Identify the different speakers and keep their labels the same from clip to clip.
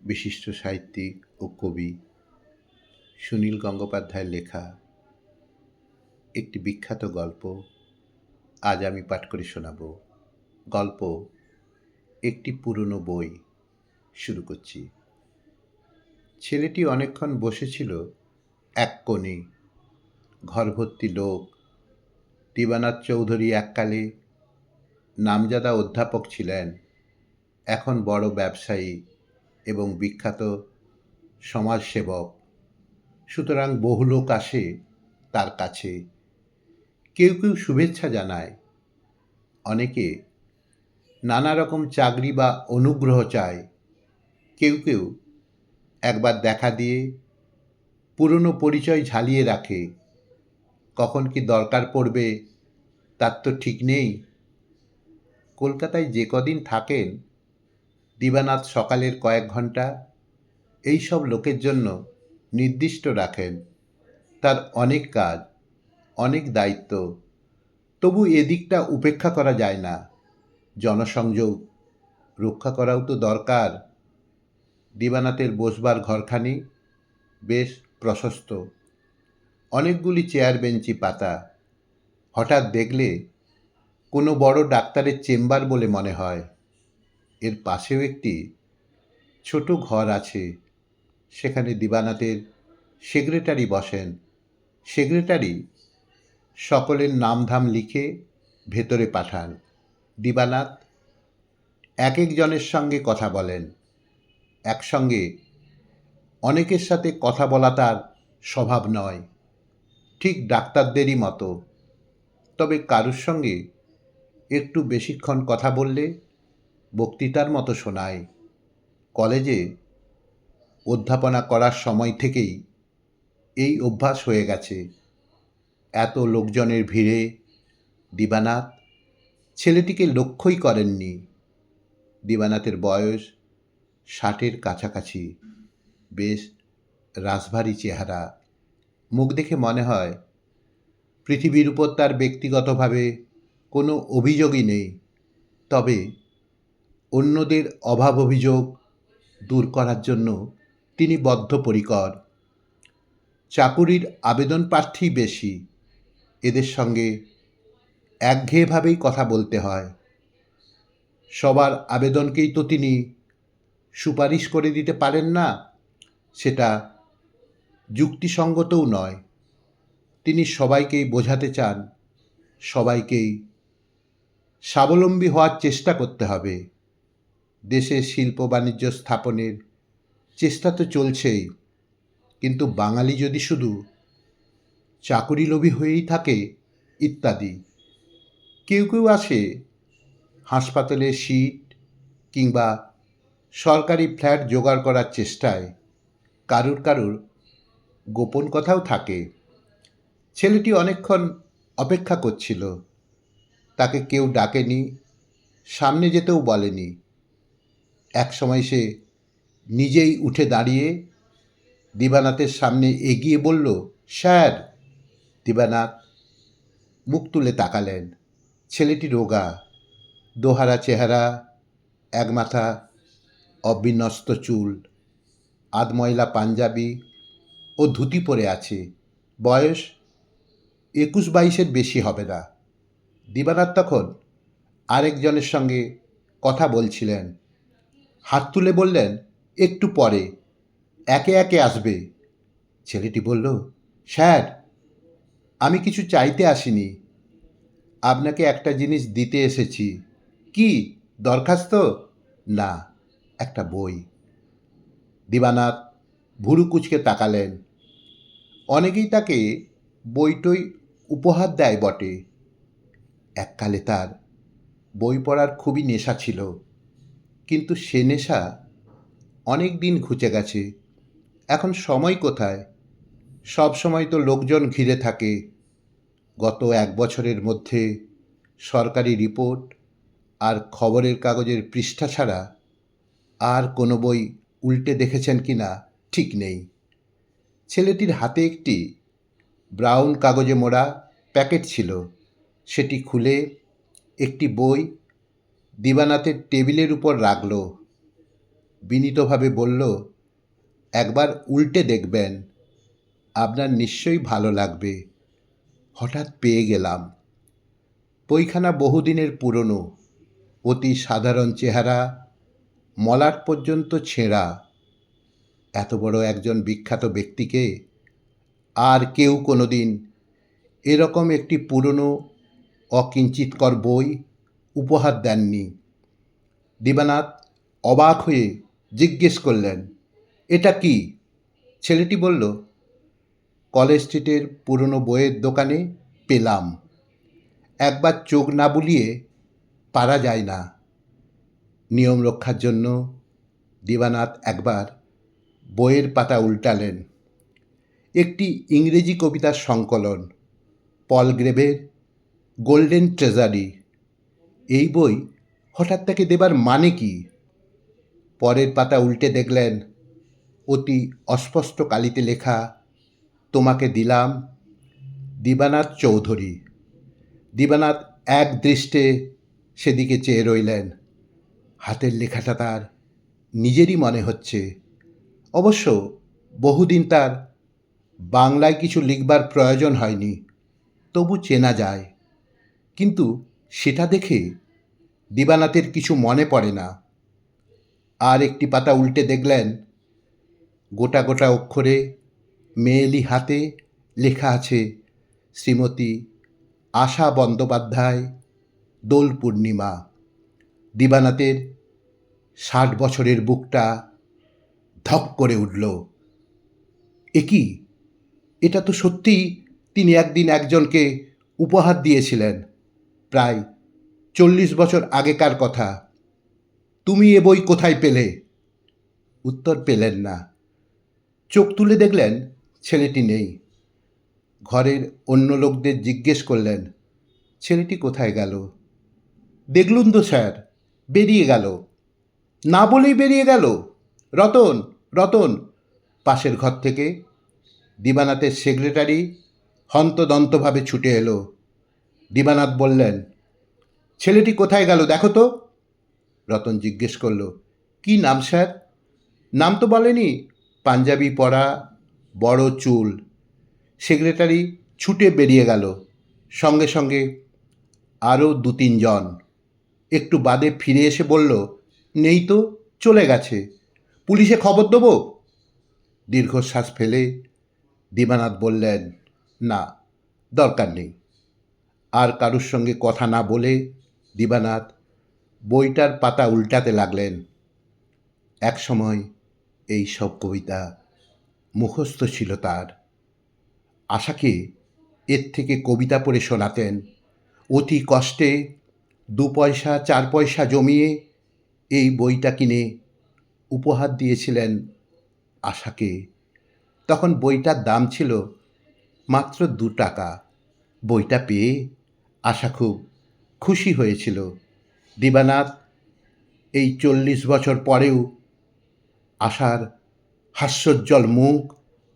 Speaker 1: বিশিষ্ট সাহিত্যিক ও কবি সুনীল গঙ্গোপাধ্যায়ের লেখা একটি বিখ্যাত গল্প আজ আমি পাঠ করে শোনাব। গল্প একটি পুরনো বই। শুরু করছি। ছেলেটি অনেকক্ষণ বসেছিল এক কোণে। ঘর ভর্তি লোক। দিবানাথ চৌধুরী এককালে নামজাদা অধ্যাপক ছিলেন, এখন বড় ব্যবসায়ী এবং বিখ্যাত সমাজসেবক। সুতরাং বহু লোক আসে তার কাছে। কেউ কেউ শুভেচ্ছা জানায়, অনেকে নানা রকম চাকরি বা অনুগ্রহ চায়। কেউ কেউ একবার দেখা দিয়ে পুরনো পরিচয় ঝালিয়ে রাখে। কখন কি দরকার পড়বে তার তো ঠিক নেই। কলকাতায় যে কদিন থাকেন, দিবানাথ সকালের কয়েক ঘন্টা এই সব লোকের জন্য নির্দিষ্ট রাখেন। তার অনেক কাজ, অনেক দায়িত্ব, তবু এদিকটা উপেক্ষা করা যায় না। জনসংযোগ রক্ষা করাও তো দরকার। দিবানাথের বসবার ঘরখানি বেশ প্রশস্ত, অনেকগুলি চেয়ার বেঞ্চি পাতা। হঠাৎ দেখলে কোনো বড় ডাক্তারের চেম্বার বলে মনে হয়। এর পাশেও একটি ছোট ঘর আছে, সেখানে দিবানাথের সেক্রেটারি বসেন। সেক্রেটারি সকলের নামধাম লিখে ভেতরে পাঠান। দিবানাথ এক একজনের সঙ্গে কথা বলেন। একসঙ্গে অনেকের সাথে কথা বলা তার স্বভাব নয়, ঠিক ডাক্তারদেরই মতো। তবে কারুর সঙ্গে একটু বেশিক্ষণ কথা বললে বক্তৃতার মতো শোনায়। কলেজে অধ্যাপনা করার সময় থেকেই এই অভ্যাস হয়ে গেছে। এত লোকজনের ভিড়ে দিবানাথ ছেলেটিকে লক্ষ্যই করেননি। দিবানাথের বয়স 60-এর কাছাকাছি, বেশ রাশভারী চেহারা। মুখ দেখে মনে হয় পৃথিবীর উপর তার ব্যক্তিগতভাবে কোনো অভিযোগই নেই। তবে অন্যদের অভাব অভিযোগ দূর করার জন্য তিনি বদ্ধপরিকর। চাকুরির আবেদন প্রার্থী বেশি, এদের সঙ্গে একঘেয়েভাবেই কথা বলতে হয়। সবার আবেদনকেই তো তিনি সুপারিশ করে দিতে পারেন না, সেটা যুক্তিসঙ্গতও নয়। তিনি সবাইকেই বোঝাতে চান, সবাইকেই স্বাবলম্বী হওয়ার চেষ্টা করতে হবে। দেশে শিল্প বাণিজ্য স্থাপনের চেষ্টা তো চলছেই, কিন্তু বাঙালি যদি শুধু চাকুরিলোভী হয়েই থাকে ইত্যাদি। কেউ কেউ আসে হাসপাতালে সিট কিংবা সরকারি ফ্ল্যাট জোগাড় করার চেষ্টায়। কারুর কারুর গোপন কথাও থাকে। ছেলেটি অনেকক্ষণ অপেক্ষা করছিল। তাকে কেউ ডাকেনি, সামনে যেতেও বলেনি। একসময় সে নিজেই উঠে দাঁড়িয়ে দিবানাথের সামনে এগিয়ে বলল, স্যার। দিবানাথ মুখ তুলে তাকালেন। ছেলেটি রোগা, দোহারা চেহারা, এক মাথা অবিন্যস্ত চুল, আধময়লা পাঞ্জাবি ও ধুতি পরে আছে। বয়স 21-22-এর বেশি হবে না। দিবানাথ তখন আরেকজনের সঙ্গে কথা বলছিলেন। হাত তুলে বললেন, একটু পরে, একে একে আসবে। ছেলেটি বলল, স্যার, আমি কিছু চাইতে আসিনি, আপনাকে একটা জিনিস দিতে এসেছি। কি, দরখাস্ত? না, একটা বই। দিবানাথ ভুরু কুঁচকে তাকালেন। অনেকেই তাকে বইটই উপহার দেয় বটে। এককালে তার বই পড়ার খুবই নেশা ছিল, কিন্তু সে নেশা অনেক দিন ঘুচে গেছে। এখন সময় কোথায়? সব সময় তো লোকজন ঘিরে থাকে। গত 1 বছরের মধ্যে সরকারি রিপোর্ট আর খবরের কাগজের পৃষ্ঠা ছাড়া আর কোনো বই উল্টে দেখেছেন কি না ঠিক নেই। ছেলেটির হাতে একটি ব্রাউন কাগজে মোড়া প্যাকেট ছিল। সেটি খুলে একটি বই দিবানাথের টেবিলের উপর রাখল। বিনীতভাবে বলল, একবার উল্টে দেখবেন, আপনার নিশ্চয়ই ভালো লাগবে। হঠাৎ পেয়ে গেলাম। বইখানা বহুদিনের পুরনো, অতি সাধারণ চেহারা, মলাট পর্যন্ত ছেঁড়া। এত বড় একজন বিখ্যাত ব্যক্তিকে আর কেউ কোনোদিন এরকম একটি পুরনো অকিঞ্চিৎকর বই উপহার দেননি। দিবানাথ অবাক হয়ে জিজ্ঞেস করলেন, এটা কি? ছেলেটি বলল, কলেজ স্ট্রিটের পুরনো বইয়ের দোকানে পেলাম। একবার চোখ না বুলিয়ে পারা যায় না। নিয়ম রক্ষার জন্য দিবানাথ একবার বইয়ের পাতা উল্টালেন। একটি ইংরেজি কবিতার সংকলন, পল গ্রেভের গোল্ডেন ট্রেজারি। এই বই হঠাৎ তাকে দেবার মানে কি? পরের পাতা উল্টে দেখলেন, অতি অস্পষ্ট কালিতে লেখা, তোমাকে দিলাম, দিবানাথ চৌধুরী। দিবানাথ এক দৃষ্টে সেদিকে চেয়ে রইলেন। হাতের লেখাটা তার নিজেরই মনে হচ্ছে। অবশ্য বহুদিন তার বাংলায় কিছু লিখবার প্রয়োজন হয়নি, তবু চেনা যায়। কিন্তু সেটা দেখে দিবানাথের কিছু মনে পড়ে না। আর একটি পাতা উল্টে দেখলেন, গোটা গোটা অক্ষরে মেয়েলি হাতে লেখা আছে, শ্রীমতী আশা বন্দ্যোপাধ্যায়, দোল পূর্ণিমা। দিবানাথের 60 বছরের বুকটা ধক করে উঠল। কি, এটা তো সত্যিই তিনি একদিন একজনকে উপহার দিয়েছিলেন, প্রায় 40 বছর আগেকার কথা। তুমি এ বই কোথায় পেলে? উত্তর পেলেন না। চোখ তুলে দেখলেন ছেলেটি নেই। ঘরের অন্য লোকদের জিজ্ঞেস করলেন, ছেলেটি কোথায় গেল? দেখলুন তো স্যার, বেরিয়ে গেল। না বলেই বেরিয়ে গেল। রতন, রতন, পাশের ঘর থেকে দিবানাথের সেক্রেটারি হন্তদন্তভাবে ছুটে এলো। দিবানাথ বললেন, ছেলেটি কোথায় গেল দেখো তো। রতন জিজ্ঞেস করল, কি নাম স্যার? নাম তো বলেনি। পাঞ্জাবি পরা, বড় চুল। সেক্রেটারি ছুটে বেরিয়ে গেল। সঙ্গে সঙ্গে আরও 2-3 জন। একটু বাদে ফিরে এসে বলল, নেই তো, চলে গেছে। পুলিশে খবর দেবো? দীর্ঘশ্বাস ফেলে দিবানাথ বললেন, না, দরকার নেই। আর কারুর সঙ্গে কথা না বলে দিবানাথ বইটার পাতা উল্টাতে লাগলেন। একসময় এই সব কবিতা মুখস্থ ছিল তার। আশাকে এর থেকে কবিতা পড়ে শোনাতেন। অতি কষ্টে 2 পয়সা 4 পয়সা জমিয়ে এই বইটা কিনে উপহার দিয়েছিলেন আশাকে। তখন বইটার দাম ছিল মাত্র 2 টাকা। বইটা পেয়ে আশা খুব খুশি হয়েছিল। দিবানাথ এই 40 বছর পরেও আশার হাস্যোজ্জ্বল মুখ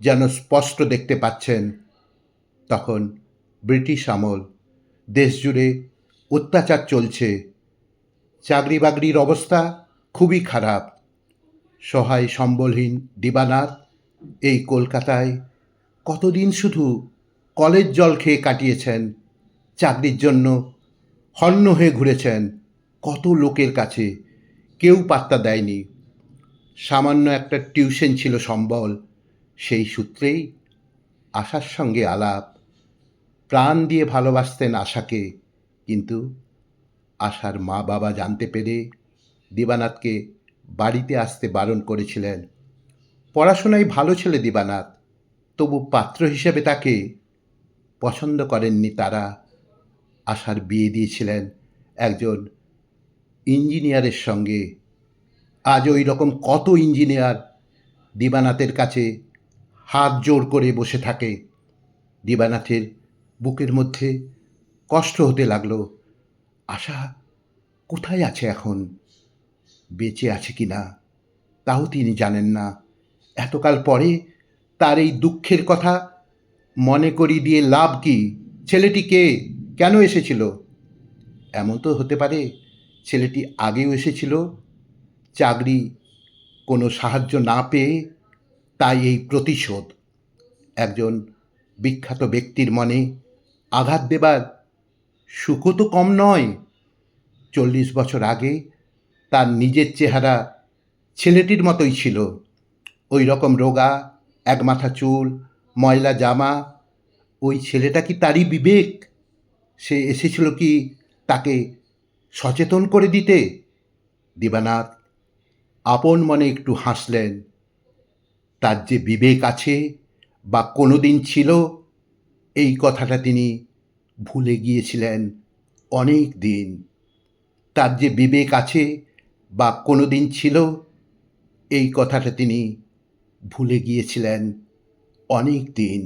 Speaker 1: যেন স্পষ্ট দেখতে পাচ্ছেন। তখন ব্রিটিশ আমল, দেশজুড়ে অত্যাচার চলছে। চাকরি বাকরির অবস্থা খুবই খারাপ। সহায় সম্বলহীন দিবানাথ এই কলকাতায় কতদিন শুধু কলের জল খেয়ে কাটিয়েছেন। চাকরির জন্য হন্য হয়ে ঘুরেছেন কত লোকের কাছে, কেউ পাত্তা দেয়নি। সামান্য একটা টিউশন ছিল সম্বল। সেই সূত্রেই আশার সঙ্গে আলাপ। প্রাণ দিয়ে ভালোবাসতেন আশাকে। কিন্তু আশার মা বাবা জানতে পেরে দিবানাথকে বাড়িতে আসতে বারণ করেছিলেন। পড়াশোনায় ভালো ছেলে দিবানাথ, তবু পাত্র হিসেবে তাকে পছন্দ করেননি তারা। আশার বিয়ে দিয়েছিলেন একজন ইঞ্জিনিয়ারের সঙ্গে। আজ ওই রকম কত ইঞ্জিনিয়ার দিবানাথের কাছে হাত জোড় করে বসে থাকে। দিবানাথের বুকের মধ্যে কষ্ট হতে লাগলো। আশা কোথায় আছে এখন? বেঁচে আছে কি না তাও তিনি জানেন না। এতকাল পরে তার এই দুঃখের কথা মনে করিয়ে দিয়ে লাভ কি? ছেলেটি কে? কেন এসেছিল? এমন তো হতে পারে ছেলেটি আগেও এসেছিল, চাকরি কোনো সাহায্য না পেয়ে তাই এই প্রতিশোধ। একজন বিখ্যাত ব্যক্তির মনে আঘাত দেবার সুখও তো কম নয়। 40 বছর আগে তার নিজের চেহারা ছেলেটির মতোই ছিল, ওই রকম রোগা, এক মাথা চুল, ময়লা জামা। ওই ছেলেটা কি তারই বিবেক? সে এসেছিল কি তাকে সচেতন করে দিতে? দিবানাথ আপন মনে একটু হাসলেন। তার যে বিবেক আছে বা কোনো দিন ছিল, এই কথাটা তিনি ভুলে গিয়েছিলেন অনেক দিন। তার যে বিবেক আছে বা কোনো দিন ছিল, এই কথাটা তিনি ভুলে গিয়েছিলেন অনেক দিন।